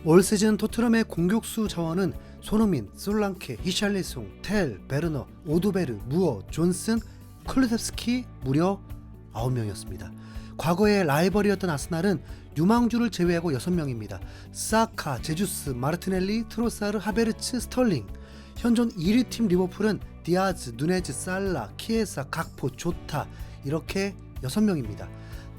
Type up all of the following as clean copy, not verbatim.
올 시즌 토트넘의 공격수 자원은 손흥민, 솔랑케, 히샬리송, 텔, 베르너, 오드베르, 무어, 존슨, 클루셉스키 무려 9명이었습니다. 과거의 라이벌이었던 아스날은 유망주를 제외하고 6명입니다. 사카, 제주스, 마르티넬리, 트로사르, 하베르츠, 스털링. 현존 1위 팀 리버풀은 디아즈, 누네즈, 살라, 키에사, 각포, 조타 이렇게 6명입니다.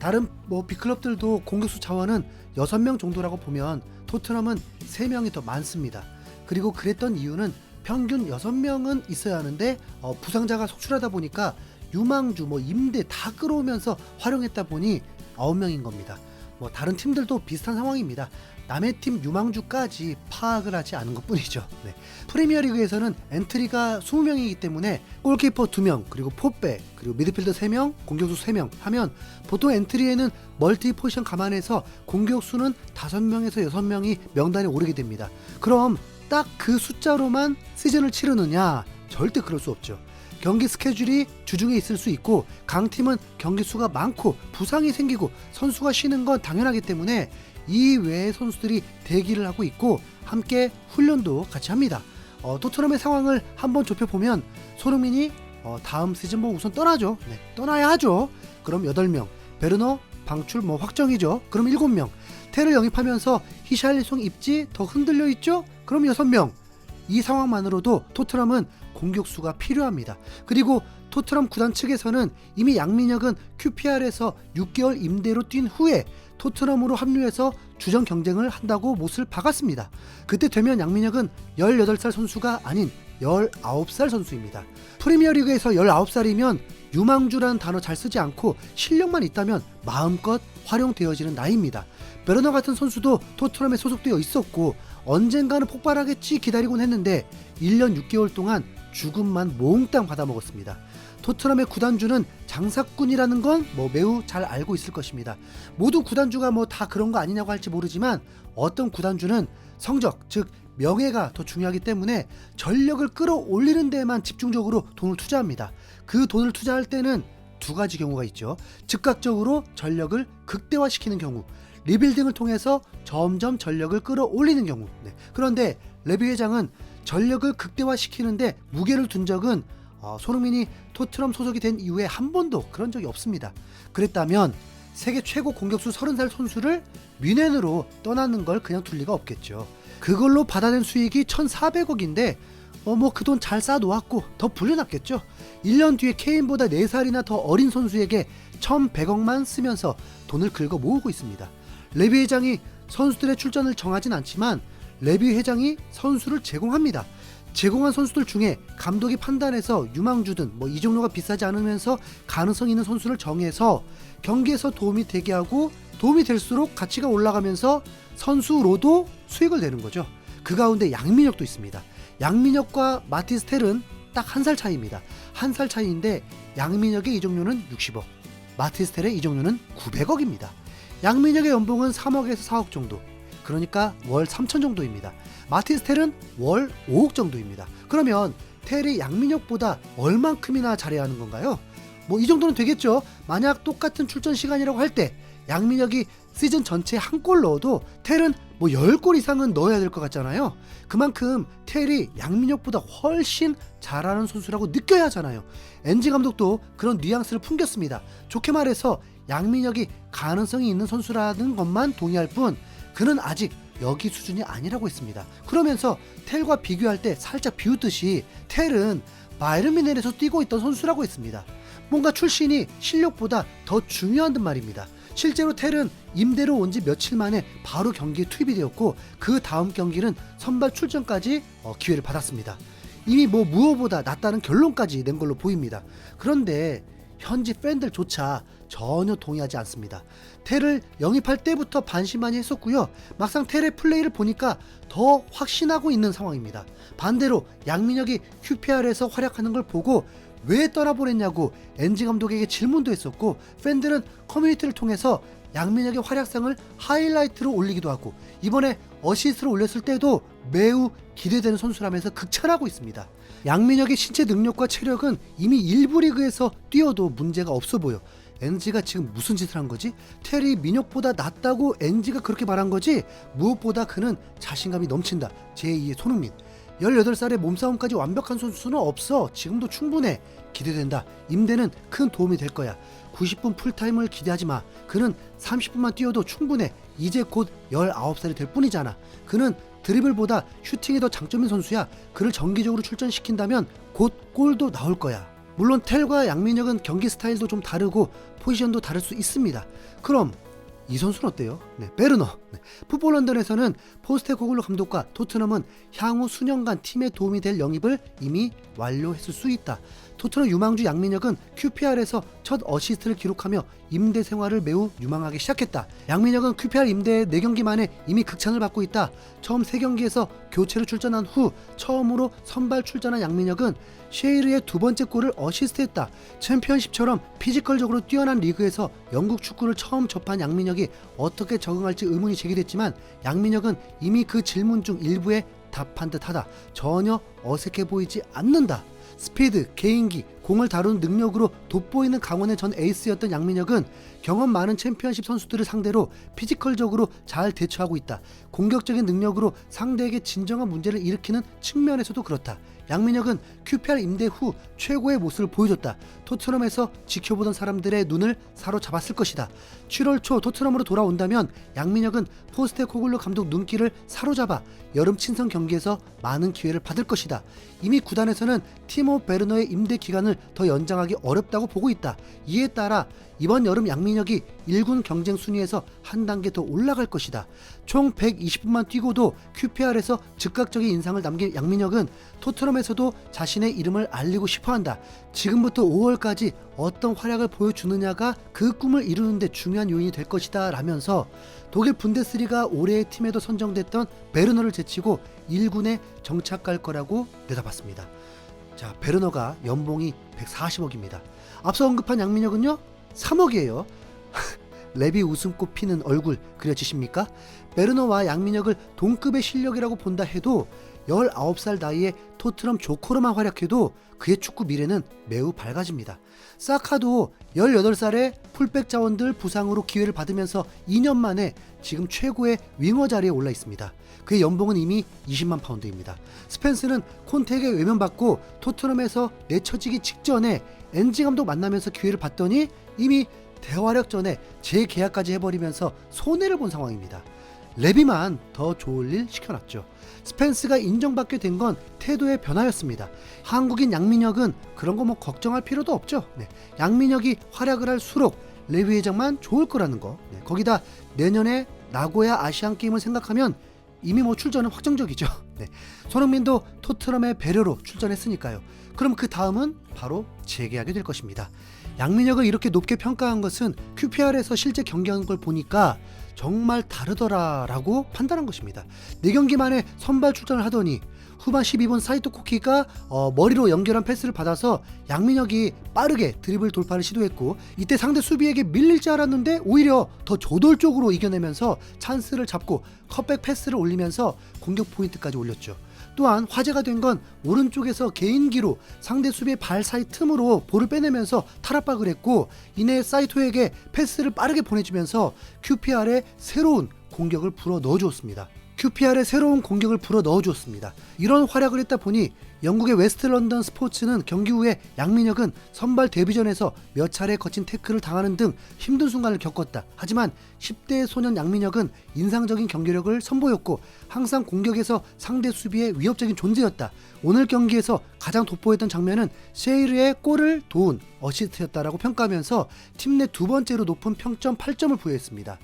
다른 빅클럽들도 공격수 자원은 6명 정도라고 보면 토트넘은 3명이 더 많습니다. 그리고 그랬던 이유는 평균 6명은 있어야 하는데 부상자가 속출하다 보니까 유망주, 임대 다 끌어오면서 활용했다 보니 9명인 겁니다. 다른 팀들도 비슷한 상황입니다. 남의 팀 유망주까지 파악을 하지 않은 것 뿐이죠. 네. 프리미어리그에서는 엔트리가 20명이기 때문에 골키퍼 2명, 그리고 포백, 그리고 미드필더 3명, 공격수 3명 하면 보통 엔트리에는 멀티 포지션 감안해서 공격수는 5명에서 6명이 명단에 오르게 됩니다. 그럼 딱 그 숫자로만 시즌을 치르느냐? 절대 그럴 수 없죠. 경기 스케줄이 주중에 있을 수 있고 강팀은 경기 수가 많고 부상이 생기고 선수가 쉬는 건 당연하기 때문에 이 외의 선수들이 대기를 하고 있고 함께 훈련도 같이 합니다. 토트넘의 상황을 한번 좁혀보면 손흥민이 다음 시즌 우선 떠나죠. 네, 떠나야 하죠. 그럼 8명, 베르너 방출 확정이죠. 그럼 7명, 테를 영입하면서 히샬리송 입지 더 흔들려 있죠. 그럼 6명. 이 상황만으로도 토트넘은 공격수가 필요합니다. 그리고 토트넘 구단 측에서는 이미 양민혁은 QPR에서 6개월 임대로 뛴 후에 토트넘으로 합류해서 주전 경쟁을 한다고 못을 박았습니다. 그때 되면 양민혁은 18살 선수가 아닌 19살 선수입니다. 프리미어리그에서 19살이면 유망주라는 단어 잘 쓰지 않고 실력만 있다면 마음껏 활용되어지는 나이입니다. 베르너 같은 선수도 토트넘에 소속되어 있었고 언젠가는 폭발하겠지 기다리곤 했는데 1년 6개월 동안 죽음만 몽땅 받아먹었습니다. 토트넘의 구단주는 장사꾼이라는 건 매우 잘 알고 있을 것입니다. 모두 구단주가 다 그런 거 아니냐고 할지 모르지만 어떤 구단주는 성적, 즉 명예가 더 중요하기 때문에 전력을 끌어올리는 데만 집중적으로 돈을 투자합니다. 그 돈을 투자할 때는 두 가지 경우가 있죠. 즉각적으로 전력을 극대화시키는 경우, 리빌딩을 통해서 점점 전력을 끌어올리는 경우. 네. 그런데 레비 회장은 전력을 극대화시키는데 무게를 둔 적은 손흥민이 토트넘 소속이 된 이후에 한 번도 그런 적이 없습니다. 그랬다면 세계 최고 공격수 30살 선수를 뮌헨으로 떠나는 걸 그냥 둘 리가 없겠죠. 그걸로 받아낸 수익이 1,400억인데 그 돈 잘 쌓아놓았고 더 불려놨겠죠. 1년 뒤에 케인보다 4살이나 더 어린 선수에게 1,100억만 쓰면서 돈을 긁어 모으고 있습니다. 레비 회장이 선수들의 출전을 정하진 않지만 레비 회장이 선수를 제공합니다. 제공한 선수들 중에 감독이 판단해서 유망주든 이 종류가 비싸지 않으면서 가능성 있는 선수를 정해서 경기에서 도움이 되게 하고 도움이 될수록 가치가 올라가면서 선수로도 수익을 내는 거죠. 그 가운데 양민혁도 있습니다. 양민혁과 마티스 텔은 딱 1살 차이입니다. 1살 차이인데 양민혁의 이적료는 60억, 마티스 텔의 이적료는 900억입니다. 양민혁의 연봉은 3억에서 4억 정도, 그러니까 월 3천 정도입니다. 마티스 텔은 월 5억 정도입니다. 그러면 텔이 양민혁보다 얼만큼이나 잘해야 하는 건가요? 이 정도는 되겠죠. 만약 똑같은 출전 시간이라고 할 때 양민혁이 시즌 전체에 한 골 넣어도 텔은 10골 이상은 넣어야 될 것 같잖아요. 그만큼 텔이 양민혁보다 훨씬 잘하는 선수라고 느껴야 하잖아요. 엔지 감독도 그런 뉘앙스를 풍겼습니다. 좋게 말해서 양민혁이 가능성이 있는 선수라는 것만 동의할 뿐 그는 아직 여기 수준이 아니라고 했습니다. 그러면서 텔과 비교할 때 살짝 비웃듯이 텔은 바이에른 뮌헨에서 뛰고 있던 선수라고 했습니다. 뭔가 출신이 실력보다 더 중요한 듯 말입니다. 실제로 텔은 임대로 온 지 며칠 만에 바로 경기에 투입이 되었고 그 다음 경기는 선발 출전까지 기회를 받았습니다. 이미 무엇보다 낫다는 결론까지 낸 걸로 보입니다. 그런데 현지 팬들조차 전혀 동의하지 않습니다. 텔을 영입할 때부터 반신반의 했었고요. 막상 텔의 플레이를 보니까 더 확신하고 있는 상황입니다. 반대로 양민혁이 QPR에서 활약하는 걸 보고 왜 떠나보냈냐고 엔지 감독에게 질문도 했었고 팬들은 커뮤니티를 통해서 양민혁의 활약상을 하이라이트로 올리기도 하고 이번에 어시스트를 올렸을 때도 매우 기대되는 선수라면서 극찬하고 있습니다. 양민혁의 신체 능력과 체력은 이미 일부 리그에서 뛰어도 문제가 없어 보여 NG가 지금 무슨 짓을 한 거지? 텔이 민혁보다 낫다고 NG가 그렇게 말한 거지? 무엇보다 그는 자신감이 넘친다. 제2의 손흥민. 18살에 몸싸움까지 완벽한 선수는 없어. 지금도 충분해. 기대된다. 임대는 큰 도움이 될 거야. 90분 풀타임을 기대하지 마. 그는 30분만 뛰어도 충분해. 이제 곧 19살이 될 뿐이잖아. 그는 드리블보다 슈팅이 더 장점인 선수야. 그를 정기적으로 출전시킨다면 곧 골도 나올 거야. 물론 텔과 양민혁은 경기 스타일도 좀 다르고 포지션도 다를 수 있습니다. 그럼 이 선수는 어때요? 베르너. 풋볼 런던에서는 포스테코글루 감독과 토트넘은 향후 수년간 팀에 도움이 될 영입을 이미 완료했을 수 있다. 토트넘 유망주 양민혁은 QPR에서 첫 어시스트를 기록하며 임대 생활을 매우 유망하게 시작했다. 양민혁은 QPR 임대 4경기 만에 이미 극찬을 받고 있다. 처음 3경기에서 교체로 출전한 후 처음으로 선발 출전한 양민혁은 쉐이르의 2번째 골을 어시스트했다. 챔피언십처럼 피지컬적으로 뛰어난 리그에서 영국 축구를 처음 접한 양민혁이 어떻게 적응할지 의문이 제기됐지만 양민혁은 이미 그 질문 중 일부에 답한 듯하다. 전혀 어색해 보이지 않는다. 스피드, 개인기, 공을 다루는 능력으로 돋보이는 강원의 전 에이스였던 양민혁은 경험 많은 챔피언십 선수들을 상대로 피지컬적으로 잘 대처하고 있다. 공격적인 능력으로 상대에게 진정한 문제를 일으키는 측면에서도 그렇다. 양민혁은 QPR 임대 후 최고의 모습을 보여줬다. 토트넘에서 지켜보던 사람들의 눈을 사로잡았을 것이다. 7월 초 토트넘으로 돌아온다면 양민혁은 포스테코글루 감독 눈길을 사로잡아 여름 친선 경기에서 많은 기회를 받을 것이다. 이미 구단에서는 티모 베르너의 임대 기간을 더 연장하기 어렵다고 보고 있다. 이에 따라 이번 여름 양민혁이 1군 경쟁 순위에서 한 단계 더 올라갈 것이다. 총 120분만 뛰고도 QPR에서 즉각적인 인상을 남긴 양민혁은 토트넘에서도 자신의 이름을 알리고 싶어한다. 지금부터 5월까지 어떤 활약을 보여주느냐가 그 꿈을 이루는 데 중요한 요인이 될 것이다 라면서 독일 분데스리가 올해의 팀에도 선정됐던 베르너를 제치고 1군에 정착할 거라고 내다봤습니다. 자, 베르너가 연봉이 140억입니다. 앞서 언급한 양민혁은요 3억이에요. 레비 웃음꽃 피는 얼굴 그려지십니까? 베르너와 양민혁을 동급의 실력이라고 본다 해도 19살 나이에 토트넘 조커로만 활약해도 그의 축구 미래는 매우 밝아집니다. 사카도 18살에 풀백 자원들 부상으로 기회를 받으면서 2년 만에 지금 최고의 윙어 자리에 올라 있습니다. 그의 연봉은 이미 20만 파운드입니다. 스펜스는 콘테에게 외면받고 토트넘에서 내쳐지기 직전에 NG 감독 만나면서 기회를 받더니 이미 대활약 전에 재계약까지 해버리면서 손해를 본 상황입니다. 레비만 더 좋을 일 시켜놨죠. 스펜스가 인정받게 된 건 태도의 변화였습니다. 한국인 양민혁은 그런 거 걱정할 필요도 없죠. 양민혁이 활약을 할수록 레비 회장만 좋을 거라는 거. 거기다 내년에 나고야 아시안 게임을 생각하면 이미 출전은 확정적이죠. 손흥민도 토트넘의 배려로 출전했으니까요. 그럼 그 다음은 바로 재계약이 될 것입니다. 양민혁을 이렇게 높게 평가한 것은 QPR에서 실제 경기하는 걸 보니까 정말 다르더라라고 판단한 것입니다. 4경기 만에 선발 출전을 하더니 후반 12분 사이토 코키가 머리로 연결한 패스를 받아서 양민혁이 빠르게 드리블 돌파를 시도했고 이때 상대 수비에게 밀릴 줄 알았는데 오히려 더 저돌적으로 이겨내면서 찬스를 잡고 컷백 패스를 올리면서 공격 포인트까지 올렸죠. 또한 화제가 된 건 오른쪽에서 개인기로 상대 수비의 발 사이 틈으로 볼을 빼내면서 탈압박을 했고 이내 사이토에게 패스를 빠르게 보내주면서 QPR의 새로운 공격을 불어 넣어주었습니다. 이런 활약을 했다 보니 영국의 웨스트 런던 스포츠는 경기 후에 양민혁은 선발 데뷔전에서 몇 차례 거친 태클을 당하는 등 힘든 순간을 겪었다. 하지만 10대 소년 양민혁은 인상적인 경기력을 선보였고 항상 공격에서 상대 수비의 위협적인 존재였다. 오늘 경기에서 가장 돋보였던 장면은 쉐이르의 골을 도운 어시스트였다라고 평가하면서 팀 내 2번째로 높은 평점 8점을 부여했습니다.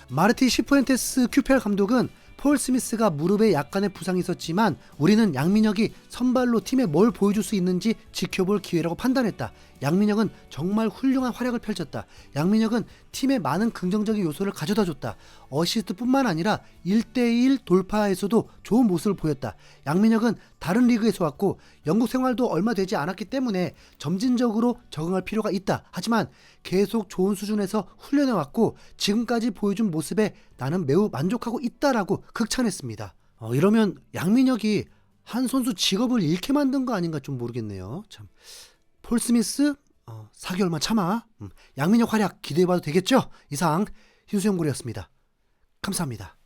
마르티 시푸엔테스 QPR 감독은 폴 스미스가 무릎에 약간의 부상이 있었지만 우리는 양민혁이 선발로 팀에 뭘 보여줄 수 있는지 지켜볼 기회라고 판단했다. 양민혁은 정말 훌륭한 활약을 펼쳤다. 양민혁은 팀에 많은 긍정적인 요소를 가져다줬다. 어시스트뿐만 아니라 1대1 돌파에서도 좋은 모습을 보였다. 양민혁은 다른 리그에서 왔고 영국 생활도 얼마 되지 않았기 때문에 점진적으로 적응할 필요가 있다. 하지만 계속 좋은 수준에서 훈련해왔고 지금까지 보여준 모습에 나는 매우 만족하고 있다라고 극찬했습니다. 이러면 양민혁이 한 선수 직업을 잃게 만든 거 아닌가 좀 모르겠네요. 참. 폴 스미스 4개월만 참아. 양민혁 활약 기대해봐도 되겠죠? 이상 흰수염고리였습니다. 감사합니다.